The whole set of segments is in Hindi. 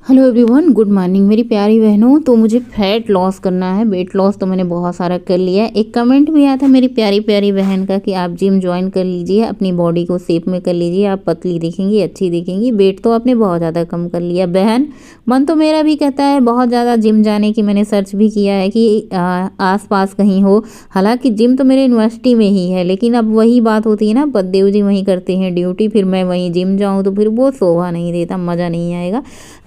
हेलो एवरीवन, गुड मॉर्निंग मेरी प्यारी बहनों। तो मुझे फैट लॉस करना है। वेट लॉस तो मैंने बहुत सारा कर लिया है। एक कमेंट भी आया था मेरी प्यारी प्यारी बहन का कि आप जिम ज्वाइन कर लीजिए, अपनी बॉडी को शेप में कर लीजिए, आप पतली दिखेंगी, अच्छी दिखेंगी। वेट तो आपने बहुत ज़्यादा कम कर लिया बहन। मन तो मेरा भी कहता है बहुत ज़्यादा जिम जाने की। मैंने सर्च भी किया है कि आस पास कहीं हो। हालांकि जिम तो मेरे यूनिवर्सिटी में ही है, लेकिन अब वही बात होती है ना, पद्देव जी वहीं करते हैं ड्यूटी, फिर मैं वहीं जिम जाऊँ तो फिर वो शोभा नहीं देता, मज़ा नहीं आएगा।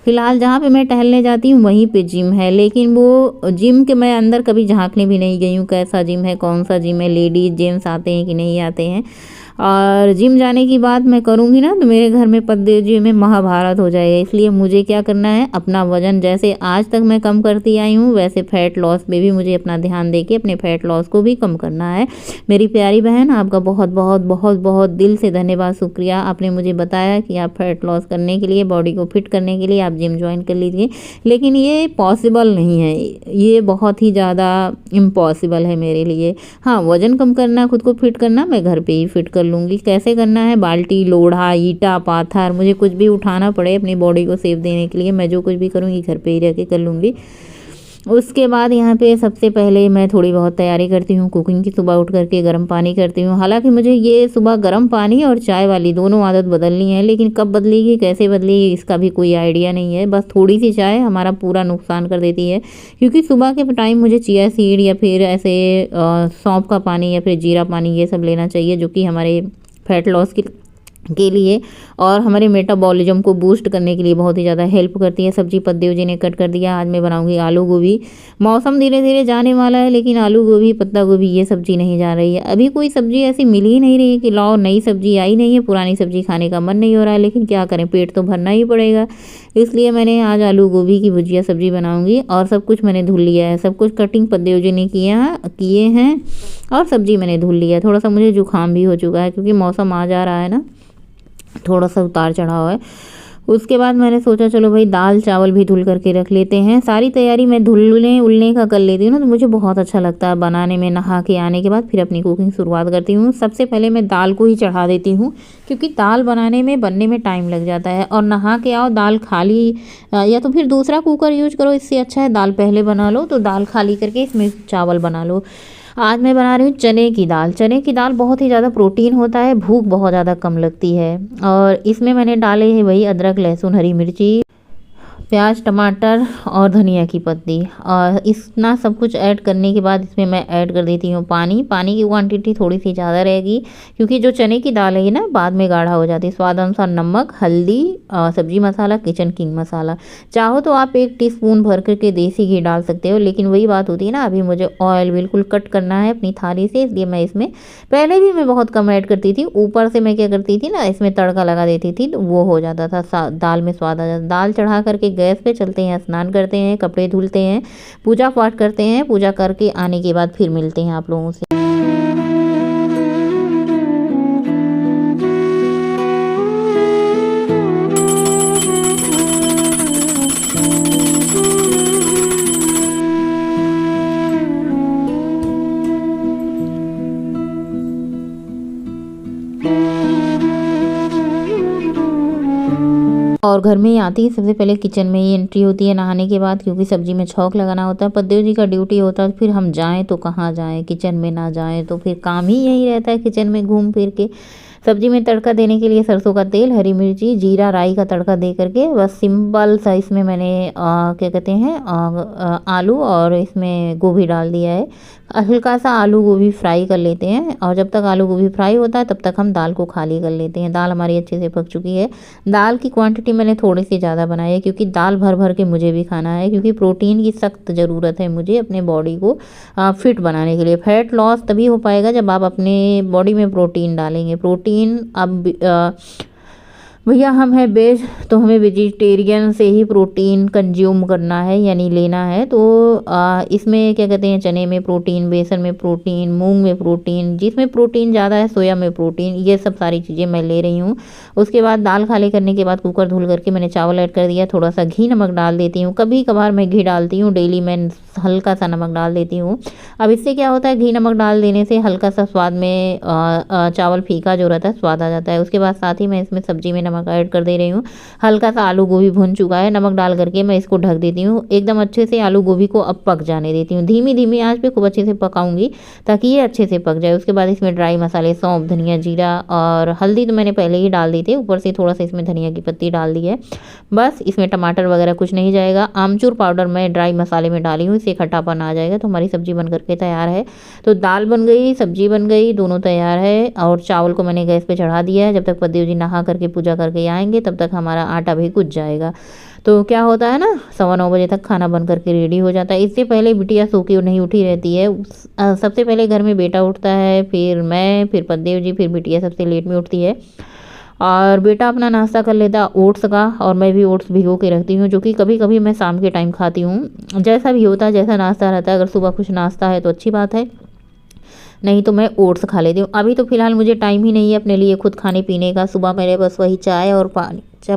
फिलहाल जहाँ पे मैं टहलने जाती हूँ वहीं पे जिम है, लेकिन वो जिम के मैं अंदर कभी झांकने भी नहीं गई हूँ कैसा जिम है, कौन सा जिम है, लेडीज जेंट्स आते हैं कि नहीं आते हैं। और जिम जाने की बात मैं करूँगी ना तो मेरे घर में पद्देव जी में महाभारत हो जाएगा। इसलिए मुझे क्या करना है, अपना वजन जैसे आज तक मैं कम करती आई हूँ वैसे फैट लॉस में भी मुझे अपना ध्यान दे के अपने फैट लॉस को भी कम करना है। मेरी प्यारी बहन, आपका बहुत बहुत बहुत बहुत दिल से धन्यवाद, शुक्रिया। आपने मुझे बताया कि आप फैट लॉस करने के लिए, बॉडी को फिट करने के लिए आप जिम ज्वाइन कर लीजिए, लेकिन ये पॉसिबल नहीं है, ये बहुत ही ज़्यादा इम्पॉसिबल है मेरे लिए। हाँ, वज़न कम करना, खुद को फिट करना, मैं घर पे ही फिट कर लूँगी। कैसे करना है, बाल्टी, लोढ़ा, ईंटा, पाथर, मुझे कुछ भी उठाना पड़े अपनी बॉडी को शेप देने के लिए, मैं जो कुछ भी करूँगी घर पे ही रह के कर लूँगी। उसके बाद यहाँ पे सबसे पहले मैं थोड़ी बहुत तैयारी करती हूँ कुकिंग की। सुबह उठ करके गर्म पानी करती हूँ। हालांकि मुझे ये सुबह गर्म पानी और चाय वाली दोनों आदत बदलनी है, लेकिन कब बदलेगी, कैसे बदलेगी, इसका भी कोई आइडिया नहीं है। बस थोड़ी सी चाय हमारा पूरा नुकसान कर देती है, क्योंकि सुबह के टाइम मुझे चिया सीड या फिर ऐसे सौंफ का पानी या फिर जीरा पानी ये सब लेना चाहिए, जो कि हमारे फैट लॉस के लिए और हमारे मेटाबॉलिज्म को बूस्ट करने के लिए बहुत ही ज़्यादा हेल्प करती है। सब्जी पद्देव जी ने कट कर दिया। आज मैं बनाऊंगी आलू गोभी। मौसम धीरे धीरे जाने वाला है, लेकिन आलू गोभी, पत्ता गोभी ये सब्जी नहीं जा रही है। अभी कोई सब्जी ऐसी मिल ही नहीं रही है कि लाओ, नई सब्जी आई नहीं है, पुरानी सब्जी खाने का मन नहीं हो रहा है, लेकिन क्या करें, पेट तो भरना ही पड़ेगा। इसलिए मैंने आज आलू गोभी की भुजिया सब्जी बनाऊँगी। और सब कुछ मैंने धुल लिया है, सब कुछ कटिंग पद्देव जी ने किए हैं और सब्जी मैंने धुल लिया है। थोड़ा सा मुझे जुकाम भी हो चुका है, क्योंकि मौसम आ जा रहा है ना, थोड़ा सा उतार चढ़ाव है। उसके बाद मैंने सोचा चलो भाई दाल चावल भी धुल करके रख लेते हैं। सारी तैयारी मैं धुलने उलने का कर लेती हूँ ना, तो मुझे बहुत अच्छा लगता है बनाने में। नहा के आने के बाद फिर अपनी कुकिंग शुरुआत करती हूँ। सबसे पहले मैं दाल को ही चढ़ा देती हूँ, क्योंकि दाल बनने में टाइम लग जाता है। और नहा के आओ, दाल खाली या तो फिर दूसरा कुकर यूज करो, इससे अच्छा है दाल पहले बना लो, तो दाल खाली करके इसमें चावल बना लो। आज मैं बना रही हूँ चने की दाल। चने की दाल बहुत ही ज़्यादा प्रोटीन होता है, भूख बहुत ज़्यादा कम लगती है। और इसमें मैंने डाले हैं वही अदरक, लहसुन, हरी मिर्ची, प्याज, टमाटर और धनिया की पत्ती। और इतना सब कुछ ऐड करने के बाद इसमें मैं ऐड कर देती हूँ पानी। पानी की क्वांटिटी थोड़ी सी ज़्यादा रहेगी, क्योंकि जो चने की दाल है ना बाद में गाढ़ा हो जाती है। स्वाद अनुसार नमक, हल्दी, सब्जी मसाला, किचन किंग मसाला। चाहो तो आप 1 टीस्पून भर करके देसी घी डाल सकते हो, लेकिन वही बात होती है ना, अभी मुझे ऑयल बिल्कुल कट करना है अपनी थाली से, इसलिए मैं इसमें पहले भी मैं बहुत कम ऐड करती थी। ऊपर से मैं क्या करती थी ना, इसमें तड़का लगा देती थी, तो वो हो जाता था, दाल में स्वाद आ जाता। दाल चढ़ा करके गैस पे चलते हैं, स्नान करते हैं, कपड़े धुलते हैं, पूजा पाठ करते हैं। पूजा करके आने के बाद फिर मिलते हैं आप लोगों से। और घर में ही आती है, सबसे पहले किचन में ही एंट्री होती है नहाने के बाद, क्योंकि सब्जी में छौंक लगाना होता है। पद्देव जी का ड्यूटी होता है, फिर हम जाएं तो कहाँ जाएं, किचन में ना जाएं तो फिर काम ही यही रहता है, किचन में घूम फिर के। सब्जी में तड़का देने के लिए सरसों का तेल, हरी मिर्ची, जीरा, राई का तड़का दे करके बस सिंपल सा इसमें मैंने क्या कहते हैं आलू और इसमें गोभी डाल दिया है। हल्का सा आलू गोभी फ्राई कर लेते हैं, और जब तक आलू गोभी फ्राई होता है तब तक हम दाल को खाली कर लेते हैं। दाल हमारी अच्छे से पक चुकी है। दाल की क्वांटिटी मैंने थोड़ी सी ज़्यादा बनाई है, क्योंकि दाल भर भर के मुझे भी खाना है, क्योंकि प्रोटीन की सख्त ज़रूरत है मुझे अपने बॉडी को फिट बनाने के लिए। फैट लॉस तभी हो पाएगा जब आप अपने बॉडी में प्रोटीन डालेंगे। प्रोटीन अब भैया हम हैं वेज, तो हमें वेजिटेरियन से ही प्रोटीन कंज्यूम करना है, यानी लेना है। तो इसमें क्या कहते हैं, चने में प्रोटीन, बेसन में प्रोटीन, मूंग में प्रोटीन, जिसमें प्रोटीन ज़्यादा है सोया में प्रोटीन, ये सब सारी चीज़ें मैं ले रही हूँ। उसके बाद दाल खाली करने के बाद कुकर धुल करके मैंने चावल ऐड कर दिया, थोड़ा सा घी नमक डाल देती हूँ। कभी कभार मैं घी डालती हूँ, डेली मैं हल्का सा नमक डाल देती हूँ। अब इससे क्या होता है, घी नमक डाल देने से हल्का सा स्वाद में चावल फीका जो रहता है स्वाद आ जाता है। उसके बाद साथ ही मैं इसमें सब्जी में नमक ऐड कर दे रही हूँ। हल्का सा आलू गोभी भुन चुका है, नमक डाल करके मैं इसको ढक देती हूँ। एकदम अच्छे से आलू गोभी को अब पक जाने देती हूँ, धीमी धीमी आंच पे खूब अच्छे से पकाऊंगी ताकि ये अच्छे से पक जाए। उसके बाद इसमें ड्राई मसाले सौंफ, धनिया, जीरा और हल्दी तो मैंने पहले ही डाल दी थी, ऊपर से थोड़ा सा इसमें धनिया की पत्ती डाल दी है। बस इसमें टमाटर वगैरह कुछ नहीं जाएगा। आमचूर पाउडर मैं ड्राई मसाले में डाली हूँ, इससे खट्टापन आ जाएगा। तो हमारी सब्जी बन करके तैयार है। तो दाल बन गई, सब्जी बन गई, दोनों तैयार है और चावल को मैंने गैस पे चढ़ा दिया है। जब तक पतिदेव जी नहा करके पूजा करके आएंगे तब तक हमारा आटा भी कुछ जाएगा। तो क्या होता है ना, 9:15 बजे तक खाना बन करके रेडी हो जाता है। इससे पहले बिटिया सो के नहीं उठी रहती है। सबसे पहले घर में बेटा उठता है, फिर मैं, फिर पतिदेव जी, फिर बिटिया सबसे लेट में उठती है। और बेटा अपना नाश्ता कर लेता ओट्स का, और मैं भी ओट्स भिगो के रखती हूँ, जो कि कभी कभी मैं शाम के टाइम खाती हूँ। जैसा भी होता है, जैसा नाश्ता रहता है। अगर सुबह कुछ नाश्ता है तो अच्छी बात है, नहीं तो मैं ओट्स खा लेती हूँ। अभी तो फ़िलहाल मुझे टाइम ही नहीं है अपने लिए खुद खाने पीने का। सुबह मैंने बस वही चाय और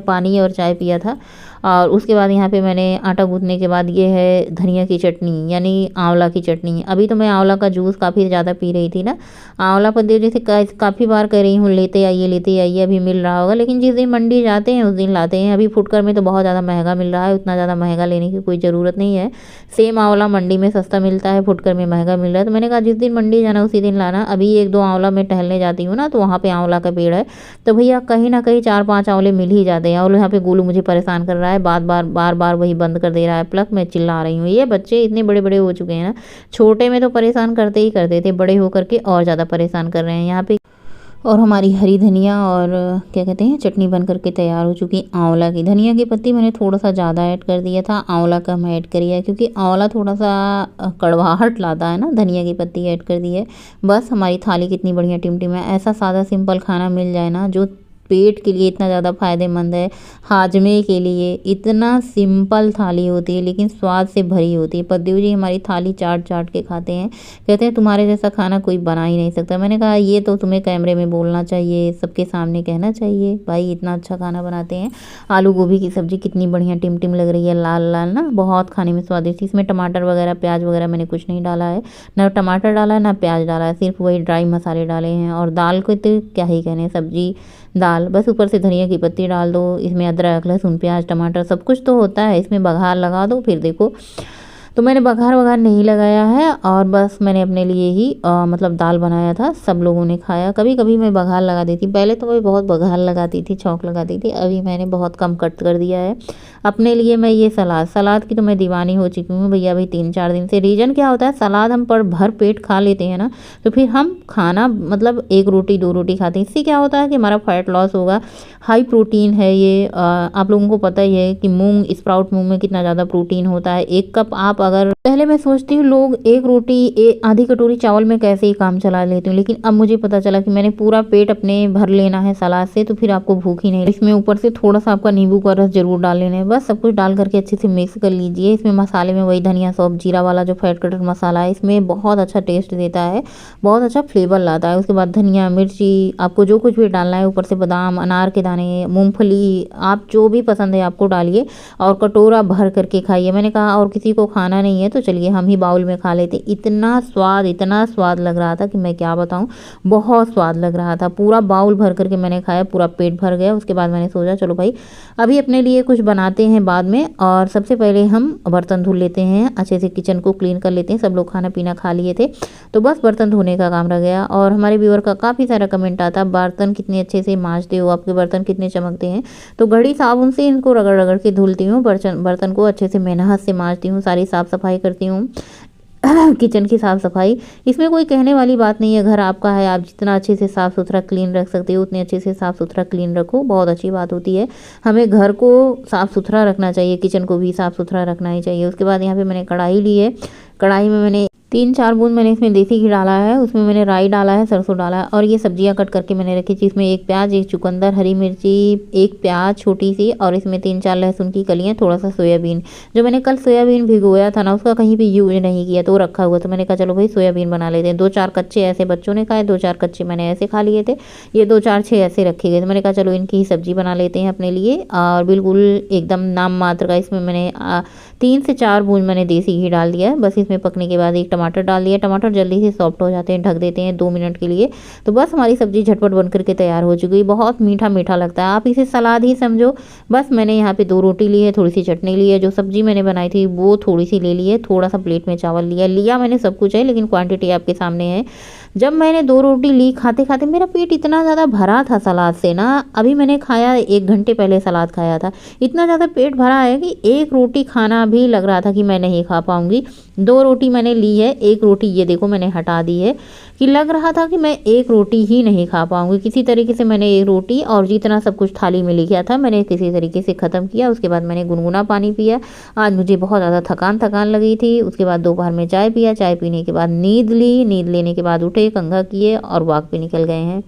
पानी और चाय पिया था। और उसके बाद यहाँ पे मैंने आटा गूँथने के बाद ये है धनिया की चटनी, यानी आंवला की चटनी। अभी तो मैं आंवला का जूस काफ़ी ज़्यादा पी रही थी ना। आंवला पत्ते जैसे काफ़ी बार कह रही हूँ लेते आइए, अभी मिल रहा होगा। लेकिन जिस दिन मंडी जाते हैं उस दिन लाते हैं। अभी फुटकर में तो बहुत ज़्यादा महंगा मिल रहा है, उतना ज़्यादा महंगा लेने की कोई ज़रूरत नहीं है। सेम आंवला मंडी में सस्ता मिलता है, फुटकर में महंगा मिल रहा है। तो मैंने कहा जिस दिन मंडी जाना उसी दिन लाना। अभी 1-2 आंवला मैं टहलने जाती हूँ ना, तो वहाँ पे आंवला का पेड़ है, तो भैया कहीं ना कहीं 4-5 आंवले मिल ही जाते हैं। और यहाँ पे गोलू मुझे परेशान कर रहा है, बार बार वही बंद कर दे रहा है प्लग। मैं चिल्ला रही हूँ। ये बच्चे इतने बड़े बड़े हो चुके हैं ना, छोटे में तो परेशान करते ही करते थे, बड़े होकर के और ज़्यादा परेशान कर रहे हैं यहाँ पे। और हमारी हरी धनिया और क्या कहते हैं चटनी बन करके तैयार हो चुकी। आंवला की, धनिया की पत्ती मैंने थोड़ा सा ज़्यादा ऐड कर दिया था, आंवला कम ऐड करिए है, क्योंकि आंवला थोड़ा सा कड़वाहट लाता है ना। धनिया की पत्ती ऐड कर दी है। बस हमारी थाली कितनी बढ़िया टिमटिम है। ऐसा सादा सिंपल खाना मिल जाए ना, जो पेट के लिए इतना ज़्यादा फ़ायदेमंद है, हाजमे के लिए इतना सिंपल थाली होती है लेकिन स्वाद से भरी होती है। पतिदेव जी हमारी थाली चाट चाट के खाते हैं, कहते हैं तुम्हारे जैसा खाना कोई बना ही नहीं सकता। मैंने कहा ये तो तुम्हें कैमरे में बोलना चाहिए, सबके सामने कहना चाहिए, भाई इतना अच्छा खाना बनाते हैं। आलू गोभी की सब्ज़ी कितनी बढ़िया टिमटिम लग रही है, लाल लाल ना, बहुत खाने में स्वादिष्ट। इसमें टमाटर वगैरह प्याज वगैरह मैंने कुछ नहीं डाला है, ना टमाटर डाला है ना प्याज डाला है, सिर्फ वही ड्राई मसाले डाले हैं। और दाल को तो क्या ही कहने, सब्जी दाल, बस ऊपर से धनिया की पत्ती डाल दो। इसमें अदरक लहसुन प्याज टमाटर सब कुछ तो होता है, इसमें बघार लगा दो। फिर देखो, तो मैंने बघार वघार नहीं लगाया है, और बस मैंने अपने लिए ही मतलब दाल बनाया था, सब लोगों ने खाया। कभी कभी मैं बघार लगा देती, पहले तो मैं बहुत बघार लगाती थी, छौंक लगाती थी, अभी मैंने बहुत कम कट कर दिया है अपने लिए। मैं ये सलाद की तो मैं दीवानी हो चुकी हूँ भैया, अभी 3-4 दिन से। रीज़न क्या होता है, सलाद हम पर भर पेट खा लेते हैं ना, तो फिर हम खाना मतलब 1 रोटी 2 रोटी खाते हैं। इससे क्या होता है कि हमारा फैट लॉस होगा। हाई प्रोटीन है ये, आप लोगों को पता ही है कि मूंग स्प्राउट मूंग में कितना ज़्यादा प्रोटीन होता है। 1 कप आप अगर, पहले मैं सोचती हूँ लोग 1 रोटी आधी कटोरी चावल में कैसे ही काम चला लेते हूँ, लेकिन अब मुझे पता चला कि मैंने पूरा पेट अपने भर लेना है सलाद से, तो फिर आपको भूख ही नहीं। इसमें ऊपर से थोड़ा सा आपका नींबू का रस जरूर डाल लेना है। बस सब कुछ डाल करके अच्छे से मिक्स कर लीजिए। इसमें मसाले में वही धनिया सौंफ जीरा वाला जो फैट कटर मसाला है, इसमें बहुत अच्छा टेस्ट देता है, बहुत अच्छा फ्लेवर लाता है। उसके बाद धनिया मिर्ची आपको जो कुछ भी डालना है, ऊपर से बादाम अनार के दाने मूंगफली, आप जो भी पसंद है आपको डालिए, और कटोरा भर करके खाइए। मैंने कहा और किसी को खाना नहीं है तो चलिए हम ही बाउल में खा लेते। इतना स्वाद लग रहा था कि मैं क्या बताऊं, बहुत स्वाद लग रहा था। पूरा बाउल भर करके मैंने खाया, पूरा पेट भर गया। उसके बाद मैंने सोचा चलो भाई अभी अपने लिए कुछ बनाते हैं बाद में, और सबसे पहले हम बर्तन धुल लेते हैं, अच्छे से किचन को क्लीन कर लेते हैं। सब लोग खाना पीना खा लिए थे, तो बस बर्तन धोने का काम रह गया। और हमारे व्यूअर का काफ़ी सारा कमेंट आता, बर्तन कितने अच्छे से मांजते हो, आपके बर्तन कितने चमकते हैं। तो घड़ी साबुन से इनको रगड़ रगड़ के धुलती हूँ, बर्तन को अच्छे से मेहनत से मांजती हूँ, सारी साफ़ सफाई करती हूँ किचन की साफ़ सफाई। इसमें कोई कहने वाली बात नहीं है, घर आपका है, आप जितना अच्छे से साफ़ सुथरा क्लीन रख सकते हो उतने अच्छे से साफ़ सुथरा क्लीन रखो, बहुत अच्छी बात होती है। हमें घर को साफ़ सुथरा रखना चाहिए, किचन को भी साफ़ सुथरा रखना ही चाहिए। उसके बाद यहाँ पे मैंने कढ़ाई ली है, कढ़ाई में मैंने 3-4 बूंद मैंने इसमें देसी घी डाला है, उसमें मैंने राई डाला है, सरसों डाला है और ये सब्जियां कट करके मैंने रखी थी। इसमें एक प्याज, एक चुकंदर, हरी मिर्ची, एक प्याज छोटी सी और इसमें 3-4 लहसुन की कलियां, थोड़ा सा सोयाबीन। जो मैंने कल सोयाबीन भिगोया था ना, उसका कहीं भी यूज नहीं किया तो रखा हुआ, तो मैंने कहा चलो भाई सोयाबीन बना लेते हैं। 2-4 कच्चे ऐसे बच्चों ने खाए, 2-4 कच्चे मैंने ऐसे खा लिए थे, ये 2-4-6 ऐसे रखे गए, तो मैंने कहा चलो इनकी ही सब्जी बना लेते हैं अपने लिए। और बिल्कुल एकदम नाम मात्र का इसमें मैंने 3 से 4 बूंद मैंने देसी घी डाल दिया है। बस इसमें पकने के बाद एक टमाटर डाल दिया। टमाटर जल्दी से सॉफ्ट हो जाते हैं, ढक देते हैं 2 मिनट के लिए। तो बस हमारी सब्जी झटपट बन करके तैयार हो चुकी है। बहुत मीठा मीठा लगता है, आप इसे सलाद ही समझो। बस मैंने यहाँ पे 2 रोटी ली है, थोड़ी सी चटनी ली है, जो सब्जी मैंने बनाई थी वो थोड़ी सी ले ली है, थोड़ा सा प्लेट में चावल लिया मैंने सब कुछ है, लेकिन क्वांटिटी आपके सामने है। जब मैंने 2 रोटी ली, खाते खाते मेरा पेट इतना ज़्यादा भरा था सलाद से ना, अभी मैंने खाया 1 घंटे पहले सलाद खाया था, इतना ज़्यादा पेट भरा है कि 1 रोटी खाना भी लग रहा था कि मैं नहीं खा पाऊँगी। 2 रोटी मैंने ली है, 1 रोटी ये देखो मैंने हटा दी है कि लग रहा था कि मैं 1 रोटी ही नहीं खा पाऊँगी। किसी तरीके से मैंने 1 रोटी और जितना सब कुछ थाली में लिखा था मैंने किसी तरीके से ख़त्म किया। उसके बाद मैंने गुनगुना पानी पिया। आज मुझे बहुत ज़्यादा थकान लगी थी। उसके बाद दोपहर में चाय पिया, चाय पीने के बाद नींद ली, नींद लेने के बाद उठे, कंघा किए और वॉक पे निकल गए हैं।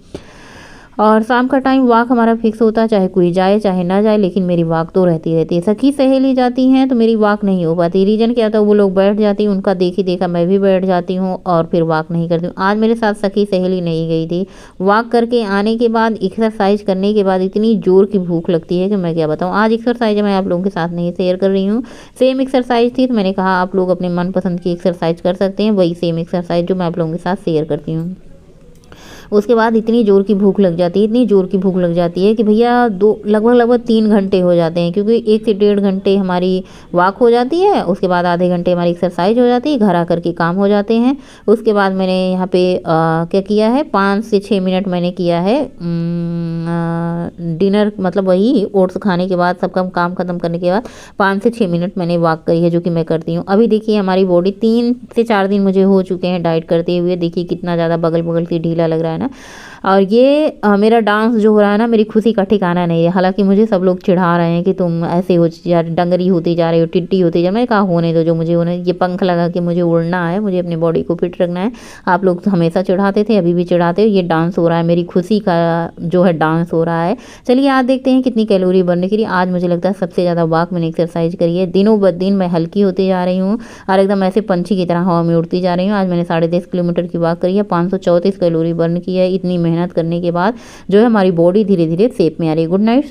और शाम का टाइम वॉक हमारा फिक्स होता है, चाहे कोई जाए चाहे ना जाए, लेकिन मेरी वॉक तो रहती है। सखी सहेली जाती हैं तो मेरी वॉक नहीं हो पाती। रीज़न क्या था, वो लोग बैठ जाती हैं, उनका देखी देखा मैं भी बैठ जाती हूँ और फिर वॉक नहीं करती हूँ। आज मेरे साथ सखी सहेली नहीं गई थी। वॉक करके आने के बाद, एक्सरसाइज करने के बाद इतनी ज़ोर की भूख लगती है कि मैं क्या बताऊँ। आज एक्सरसाइज मैं आप लोगों के साथ नहीं शेयर कर रही हूँ, सेम एक्सरसाइज थी तो मैंने कहा आप लोग अपने मनपसंद की एक्सरसाइज कर सकते हैं, वही सेम एक्सरसाइज जो मैं आप लोगों के साथ शेयर करती हूँ। उसके बाद इतनी ज़ोर की भूख लग जाती है, इतनी ज़ोर की भूख लग जाती है कि भैया लगभग 3 घंटे हो जाते हैं, क्योंकि 1 से 1.5 घंटे हमारी वॉक हो जाती है। उसके बाद आधे घंटे हमारी एक्सरसाइज हो जाती है, घर आकर के काम हो जाते हैं। उसके बाद मैंने यहाँ पे क्या किया है, 5 से 6 मिनट मैंने किया है डिनर, मतलब वही ओट्स खाने के बाद, सबका काम ख़त्म करने के बाद 5 से 6 मिनट मैंने वॉक करी है, जो कि मैं करती हूँ। अभी देखिए हमारी बॉडी 3 से 4 दिन मुझे हो चुके हैं डाइट करते हुए। देखिए कितना ज़्यादा बगल बगल से ढीला लग रहा है ना। और ये मेरा डांस जो हो रहा है ना, मेरी खुशी का ठिकाना नहीं है। हालांकि मुझे सब लोग चिढ़ा रहे हैं कि तुम ऐसे हो जा, डंगरी होती जा रही हो, टिट्टी होती जा। मैं कहा होने दो, जो मुझे होने, ये पंख लगा के मुझे उड़ना है, मुझे अपनी बॉडी को फिट रखना है। आप लोग हमेशा चिढ़ाते थे, अभी भी चिढ़ाते हो। ये डांस हो रहा है, मेरी खुशी का जो है डांस हो रहा है। चलिए आज देखते हैं कितनी कैलोरी बर्न करी। आज मुझे लगता है सबसे ज़्यादा वॉक मैंने एक्सरसाइज करी है। दिनों ब दिन मैं हल्की होती जा रही हूँ और एकदम ऐसे पंछी की तरह हवा में उड़ती जा रही हूँ। आज मैंने 10.5 किलोमीटर की वॉक करी है, 534 कैलोरी बर्न की है। इतनी मेहनत करने के बाद जो है हमारी बॉडी धीरे धीरे शेप में आ रही है। Good night.